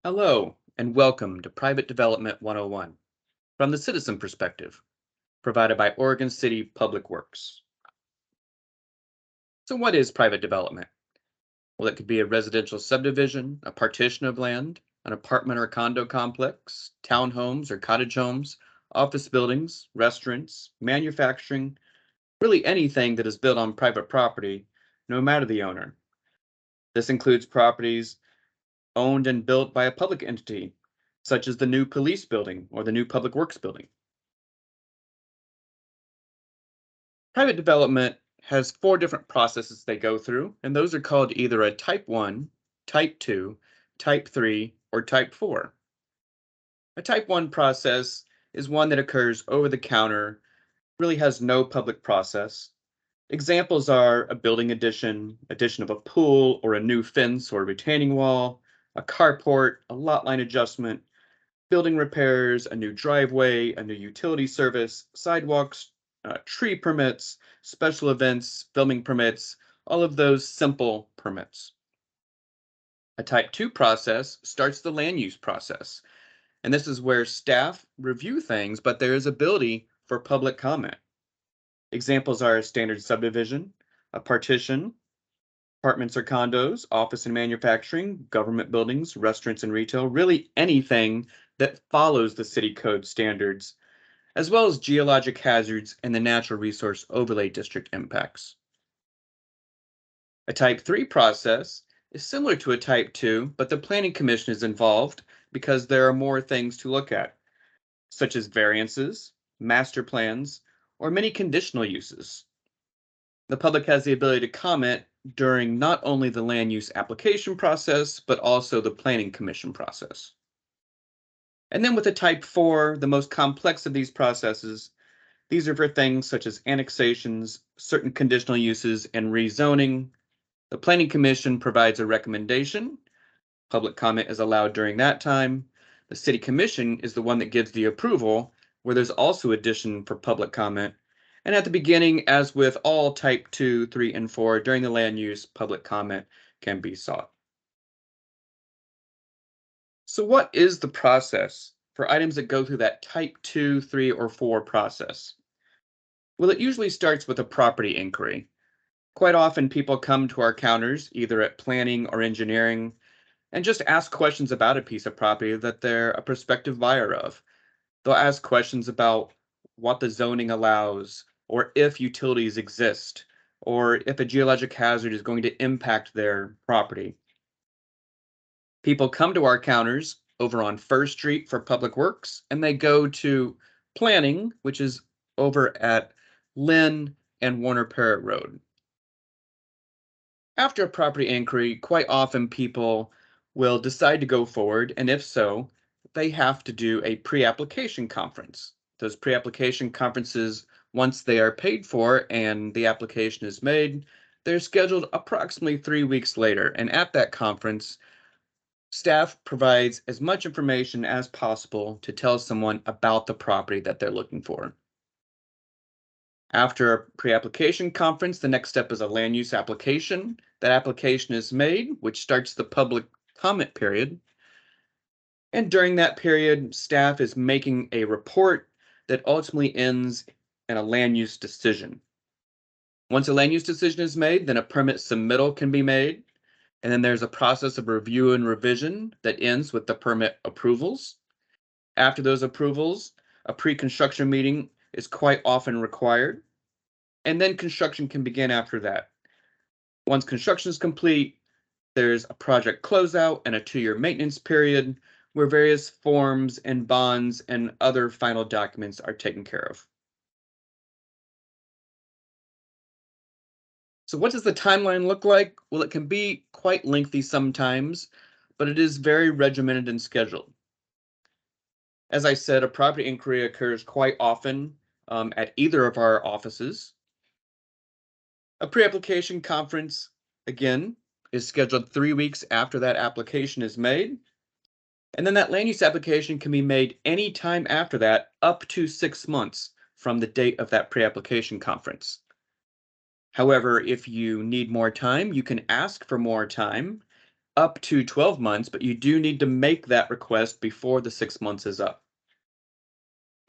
Hello, and welcome to Private Development 101 from the citizen perspective, provided by Oregon City Public Works. So, what is private development? Well, it could be a residential subdivision, a partition of land, an apartment or condo complex, townhomes or cottage homes, office buildings, restaurants, manufacturing, really anything that is built on private property, no matter the owner. This includes properties owned and built by a public entity, such as the new police building or the new public works building. Private development has four different processes they go through, and those are called either a Type 1, Type 2, Type 3, or Type 4. A Type 1 process is one that occurs over the counter, really has no public process. Examples are a building addition of a pool or a new fence or retaining wall, a carport, a lot line adjustment, building repairs, a new driveway, a new utility service, sidewalks, tree permits, special events, filming permits, all of those simple permits. A Type 2 process starts the land use process, and this is where staff review things, but there is ability for public comment. Examples are a standard subdivision, a partition, apartments or condos, office and manufacturing, government buildings, restaurants and retail, really anything that follows the city code standards, as well as geologic hazards and the natural resource overlay district impacts. A Type 3 process is similar to a Type 2, but the Planning Commission is involved because there are more things to look at, such as variances, master plans, or many conditional uses. The public has the ability to comment during not only the land use application process, but also the Planning Commission process. And then with the Type 4, the most complex of these processes, these are for things such as annexations, certain conditional uses, and rezoning. The Planning Commission provides a recommendation. Public comment is allowed during that time. The City Commission is the one that gives the approval, where there's also addition for public comment. And at the beginning, as with all Type 2, 3, and 4, during the land use, public comment can be sought. So what is the process for items that go through that Type 2, 3, or 4 process? Well, it usually starts with a property inquiry. Quite often, people come to our counters, either at planning or engineering, and just ask questions about a piece of property that they're a prospective buyer of. They'll ask questions about what the zoning allows, or if utilities exist, or if a geologic hazard is going to impact their property. People come to our counters over on First Street for Public Works, and they go to planning, which is over at Lynn and Warner Parrott Road. After a property inquiry, quite often people will decide to go forward, and if so, they have to do a pre-application conference. Those pre-application conferences, once they are paid for and the application is made, they're scheduled approximately 3 weeks later. And at that conference, staff provides as much information as possible to tell someone about the property that they're looking for. After a pre-application conference, the next step is a land use application. That application is made, which starts the public comment period. And during that period, staff is making a report that ultimately ends in a land use decision. Once a land use decision is made, then a permit submittal can be made. And then there's a process of review and revision that ends with the permit approvals. After those approvals, a pre-construction meeting is quite often required. And then construction can begin after that. Once construction is complete, there's a project closeout and a 2-year maintenance period where various forms and bonds and other final documents are taken care of. So what does the timeline look like? Well, it can be quite lengthy sometimes, but it is very regimented and scheduled. As I said, a property inquiry occurs quite often at either of our offices. A pre-application conference, again, is scheduled 3 weeks after that application is made. And then that land use application can be made any time after that, up to 6 months from the date of that pre-application conference. However, if you need more time, you can ask for more time, up to 12 months, but you do need to make that request before the 6 months is up.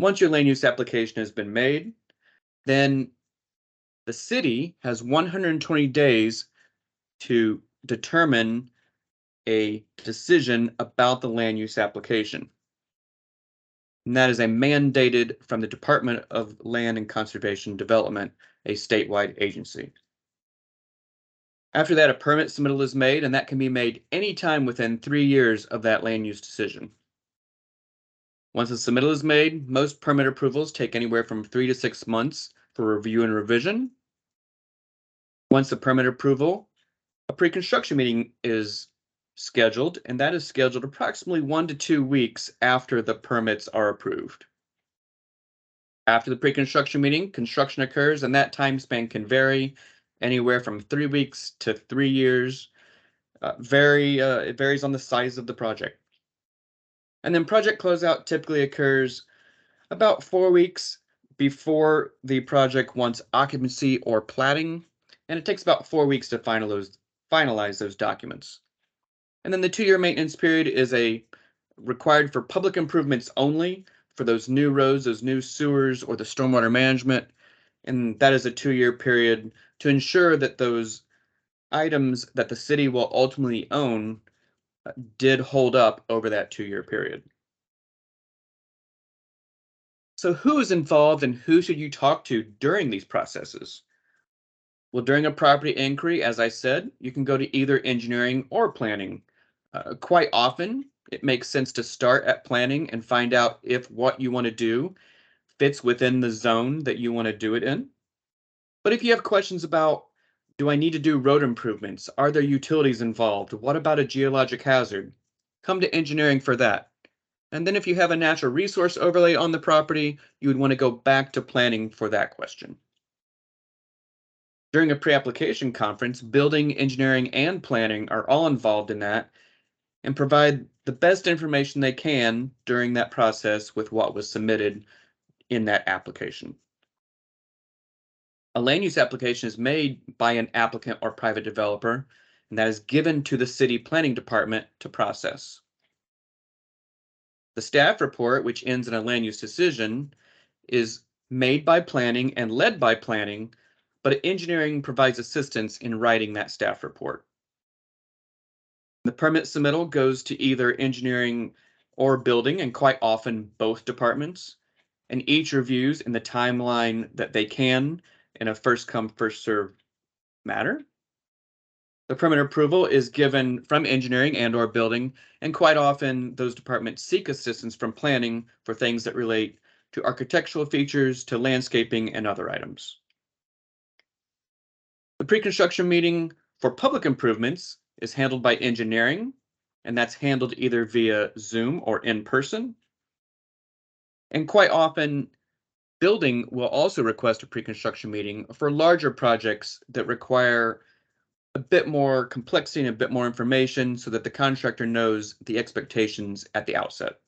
Once your land use application has been made, then the city has 120 days to determine a decision about the land use application. And that is a mandated from the Department of Land and Conservation Development, a statewide agency. After that, a permit submittal is made, and that can be made anytime within 3 years of that land use decision. Once a submittal is made, most permit approvals take anywhere from 3 to 6 months for review and revision. Once the permit approval, a pre-construction meeting is scheduled, and that is scheduled approximately 1 to 2 weeks after the permits are approved. After the pre-construction meeting, construction occurs, and that time span can vary anywhere from 3 weeks to 3 years. It varies on the size of the project. And then project closeout typically occurs about 4 weeks before the project wants occupancy or platting, and it takes about 4 weeks to finalize those documents. And then the 2-year maintenance period is required for public improvements only, for those new roads, those new sewers, or the stormwater management. And that is a 2-year period to ensure that those items that the city will ultimately own did hold up over that 2-year period. So who is involved and who should you talk to during these processes? Well, during a property inquiry, as I said, you can go to either engineering or planning. Quite often, it makes sense to start at planning and find out if what you want to do fits within the zone that you want to do it in. But if you have questions about, do I need to do road improvements? Are there utilities involved? What about a geologic hazard? Come to engineering for that. And then if you have a natural resource overlay on the property, you would want to go back to planning for that question. During a pre-application conference, building, engineering, and planning are all involved in that and provide the best information they can during that process with what was submitted in that application. A land use application is made by an applicant or private developer, and that is given to the city planning department to process. The staff report, which ends in a land use decision, is made by planning and led by planning, but engineering provides assistance in writing that staff report. The permit submittal goes to either engineering or building, and quite often both departments, and each reviews in the timeline that they can in a first come, first served manner. The permit approval is given from engineering and or building, and quite often those departments seek assistance from planning for things that relate to architectural features, to landscaping, and other items. The pre-construction meeting for public improvements is handled by engineering, and that's handled either via Zoom or in person. And quite often, building will also request a pre-construction meeting for larger projects that require a bit more complexity and a bit more information so that the contractor knows the expectations at the outset.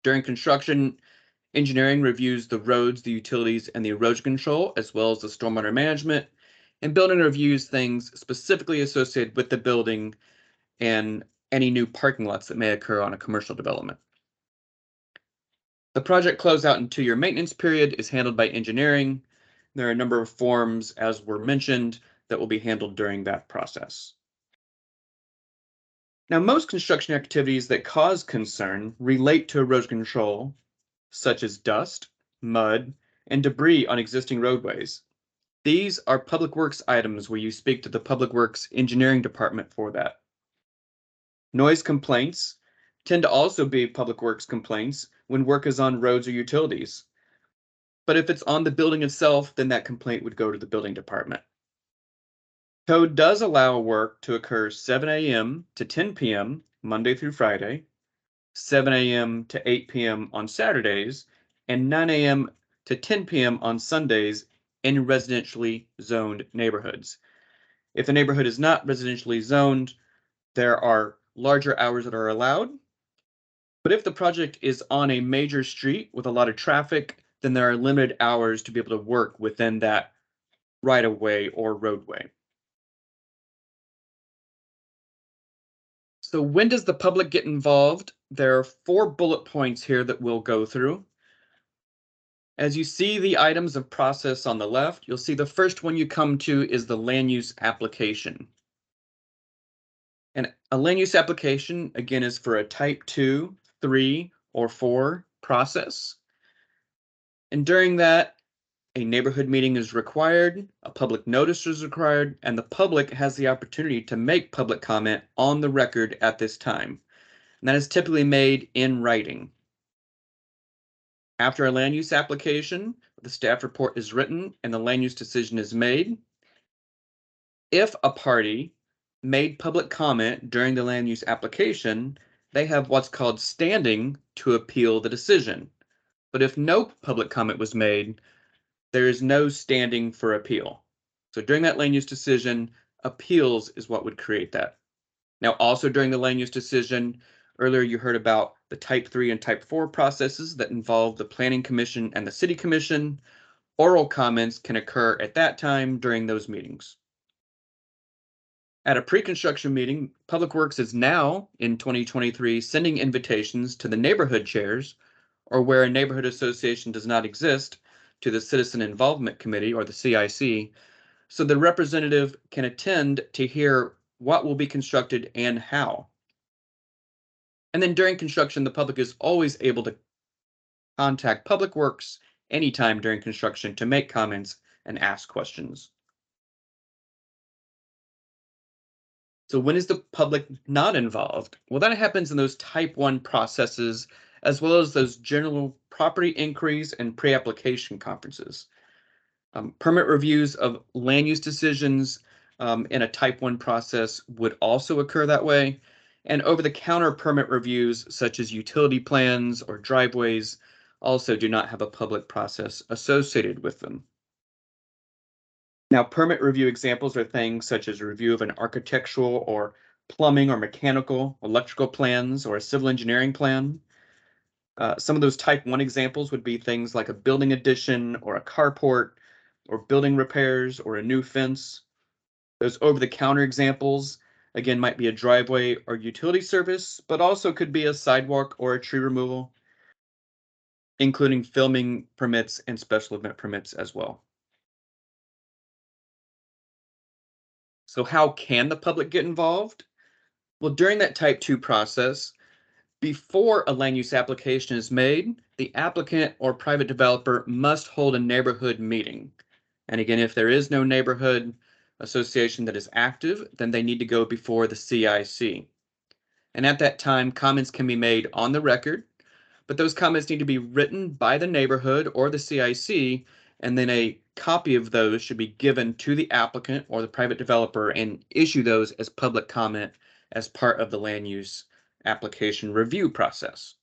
During construction, engineering reviews the roads, the utilities, and the erosion control, as well as the stormwater management, and building reviews things specifically associated with the building and any new parking lots that may occur on a commercial development. The project closeout and 2-year maintenance period is handled by engineering. There are a number of forms, as were mentioned, that will be handled during that process. Now, most construction activities that cause concern relate to erosion control, such as dust, mud, and debris on existing roadways. These are public works items where you speak to the public works engineering department for that. Noise complaints tend to also be public works complaints when work is on roads or utilities. But if it's on the building itself, then that complaint would go to the building department. Code does allow work to occur 7 a.m. to 10 p.m. Monday through Friday, 7 a.m. to 8 p.m. on Saturdays, and 9 a.m. to 10 p.m. on Sundays in residentially zoned neighborhoods. If the neighborhood is not residentially zoned, there are larger hours that are allowed. But if the project is on a major street with a lot of traffic, then there are limited hours to be able to work within that right-of-way or roadway. So when does the public get involved? There are 4 bullet points here that we'll go through. As you see the items of process on the left, you'll see the first one you come to is the land use application. And a land use application, again, is for a type 2, 3, or 4 process. And during that, a neighborhood meeting is required, a public notice is required, and the public has the opportunity to make public comment on the record at this time. And that is typically made in writing. After a land use application, the staff report is written and the land use decision is made. If a party made public comment during the land use application, they have what's called standing to appeal the decision. But if no public comment was made, there is no standing for appeal. So during that land use decision, appeals is what would create that. Now, also during the land use decision, earlier you heard about the type 3 and type 4 processes that involve the Planning Commission and the City Commission. Oral comments can occur at that time during those meetings. At a pre-construction meeting, Public Works is now, in 2023, sending invitations to the neighborhood chairs, or where a neighborhood association does not exist, to the Citizen Involvement Committee, or the CIC, so the representative can attend to hear what will be constructed and how. And then during construction, the public is always able to contact Public Works anytime during construction to make comments and ask questions. So when is the public not involved? Well, that happens in those type 1 processes, as well as those general property inquiries and pre-application conferences. Permit reviews of land use decisions in a type 1 process would also occur that way. And over-the-counter permit reviews, such as utility plans or driveways, also do not have a public process associated with them. Now, permit review examples are things such as a review of an architectural or plumbing or mechanical, electrical plans, or a civil engineering plan. Some of those type 1 examples would be things like a building addition or a carport or building repairs or a new fence. Those over-the-counter examples, again, might be a driveway or utility service, but also could be a sidewalk or a tree removal, including filming permits and special event permits as well. So how can the public get involved? Well, during that type 2 process, before a land use application is made, the applicant or private developer must hold a neighborhood meeting. And again, if there is no neighborhood association that is active, then they need to go before the CIC. And at that time, comments can be made on the record, but those comments need to be written by the neighborhood or the CIC, and then a copy of those should be given to the applicant or the private developer and issue those as public comment as part of the land use application review process.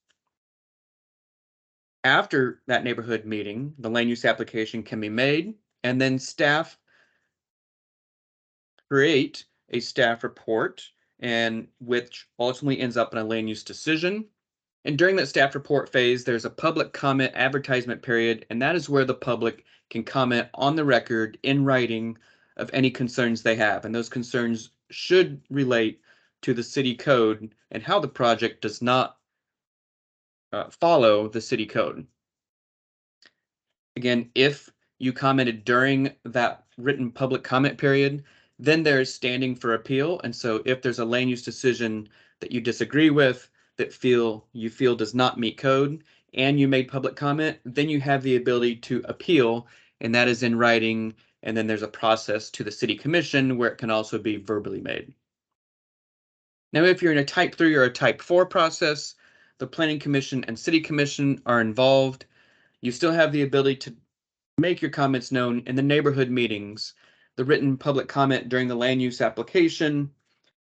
After that neighborhood meeting, the land use application can be made, and then staff create a staff report, and which ultimately ends up in a land use decision. And during that staff report phase, there's a public comment advertisement period, and that is where the public can comment on the record in writing of any concerns they have. And those concerns should relate to the city code and how the project does not follow the city code. Again, if you commented during that written public comment period, then there's standing for appeal. And so if there's a land use decision that you disagree with, that you feel does not meet code, and you made public comment, then you have the ability to appeal, and that is in writing. And then there's a process to the city commission where it can also be verbally made. Now, if you're in a type 3 or a type 4 process, the planning commission and city commission are involved. You still have the ability to make your comments known in the neighborhood meetings, the written public comment during the land use application,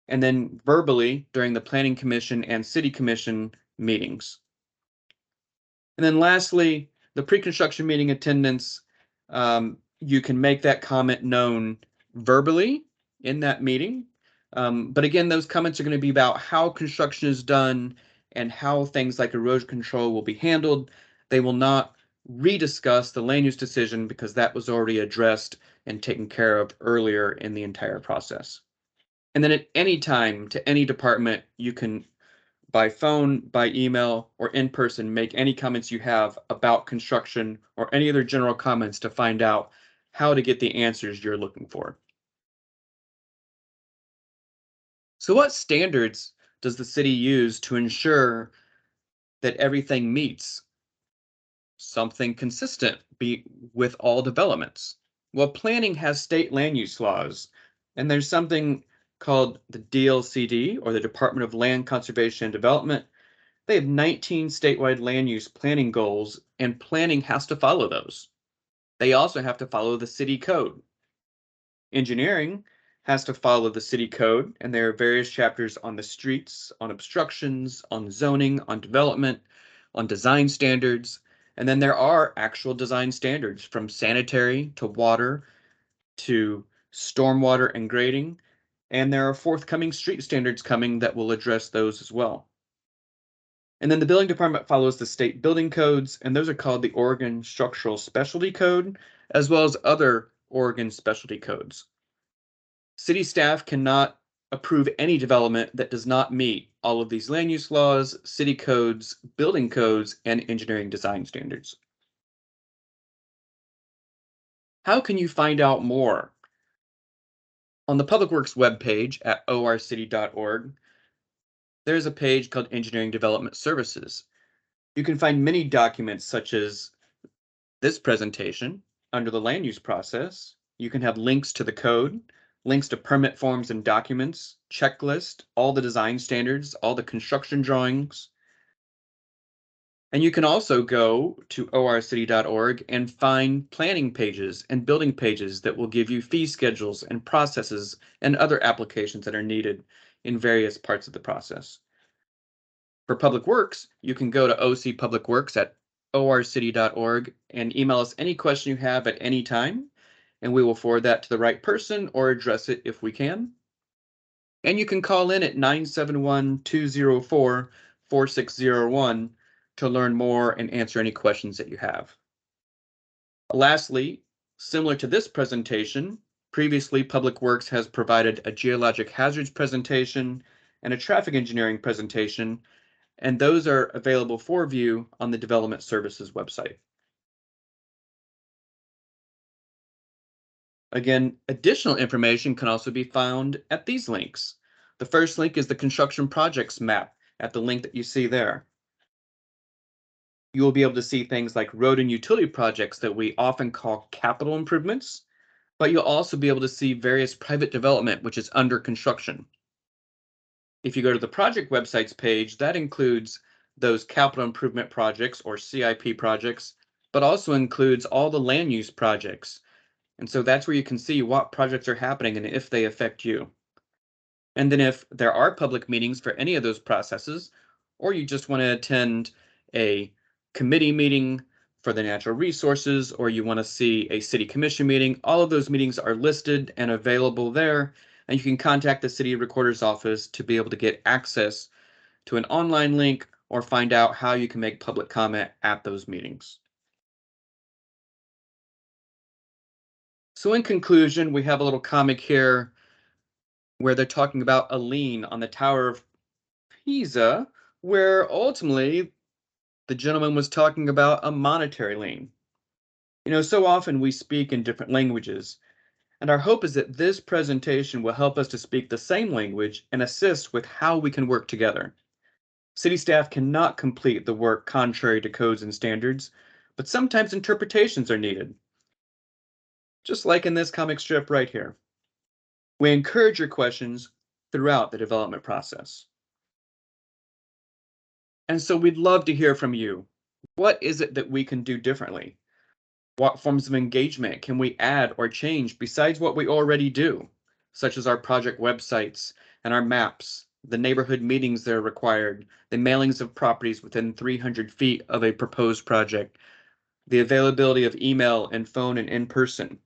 and then verbally during the planning commission and city commission meetings. And then lastly, the pre-construction meeting attendance, you can make that comment known verbally in that meeting. But again, those comments are going to be about how construction is done and how things like erosion control will be handled. They will not rediscuss the land use decision because that was already addressed and taken care of earlier in the entire process. And then at any time, to any department, you can, by phone, by email, or in person, make any comments you have about construction or any other general comments to find out how to get the answers you're looking for. So what standards does the city use to ensure that everything meets something consistent with all developments? Well, planning has state land use laws, and there's something called the DLCD, or the Department of Land Conservation and Development. They have 19 statewide land use planning goals, and planning has to follow those. They also have to follow the city code. Engineering has to follow the city code, and there are various chapters on the streets, on obstructions, on zoning, on development, on design standards. And then there are actual design standards from sanitary to water to stormwater and grading. And there are forthcoming street standards coming that will address those as well. And then the building department follows the state building codes, and those are called the Oregon Structural Specialty Code, as well as other Oregon specialty codes. City staff cannot approve any development that does not meet all of these land use laws, city codes, building codes, and engineering design standards. How can you find out more? On the Public Works webpage at orcity.org, there's a page called Engineering Development Services. You can find many documents such as this presentation under the land use process. You can have links to the code, links to permit forms and documents, checklist, all the design standards, all the construction drawings. And you can also go to orcity.org and find planning pages and building pages that will give you fee schedules and processes and other applications that are needed in various parts of the process. For Public Works, you can go to OC Public Works at orcity.org and email us any question you have at any time, and we will forward that to the right person or address it if we can. And you can call in at 971-204-4601 to learn more and answer any questions that you have. Lastly, similar to this presentation, previously Public Works has provided a geologic hazards presentation and a traffic engineering presentation, and those are available for view on the Development Services website. Again, additional information can also be found at these links. The first link is the construction projects map at the link that you see there. You will be able to see things like road and utility projects that we often call capital improvements, but you'll also be able to see various private development which is under construction. If you go to the project websites page, that includes those capital improvement projects or CIP projects, but also includes all the land use projects. And so that's where you can see what projects are happening and if they affect you. And then if there are public meetings for any of those processes, or you just want to attend a committee meeting for the natural resources, or you want to see a city commission meeting, all of those meetings are listed and available there. And you can contact the city recorder's office to be able to get access to an online link or find out how you can make public comment at those meetings. So in conclusion, we have a little comic here where they're talking about a lien on the Tower of Pisa, where ultimately the gentleman was talking about a monetary lien. You know, so often we speak in different languages, and our hope is that this presentation will help us to speak the same language and assist with how we can work together. City staff cannot complete the work contrary to codes and standards, but sometimes interpretations are needed. Just like in this comic strip right here. We encourage your questions throughout the development process. And so we'd love to hear from you. What is it that we can do differently? What forms of engagement can we add or change besides what we already do, such as our project websites and our maps, the neighborhood meetings that are required, the mailings of properties within 300 feet of a proposed project, the availability of email and phone and in-person.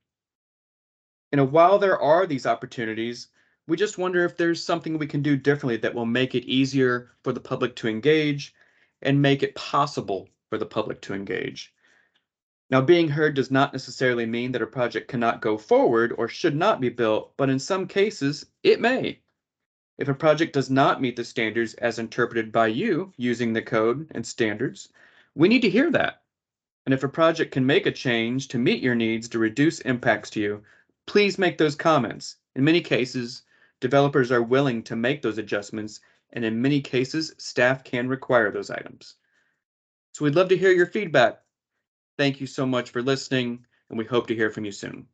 You know, while there are these opportunities, we just wonder if there's something we can do differently that will make it easier for the public to engage and make it possible for the public to engage. Now, being heard does not necessarily mean that a project cannot go forward or should not be built, but in some cases, it may. If a project does not meet the standards as interpreted by you using the code and standards, we need to hear that. And if a project can make a change to meet your needs to reduce impacts to you, please make those comments. In many cases, developers are willing to make those adjustments, and in many cases, staff can require those items. So we'd love to hear your feedback. Thank you so much for listening, and we hope to hear from you soon.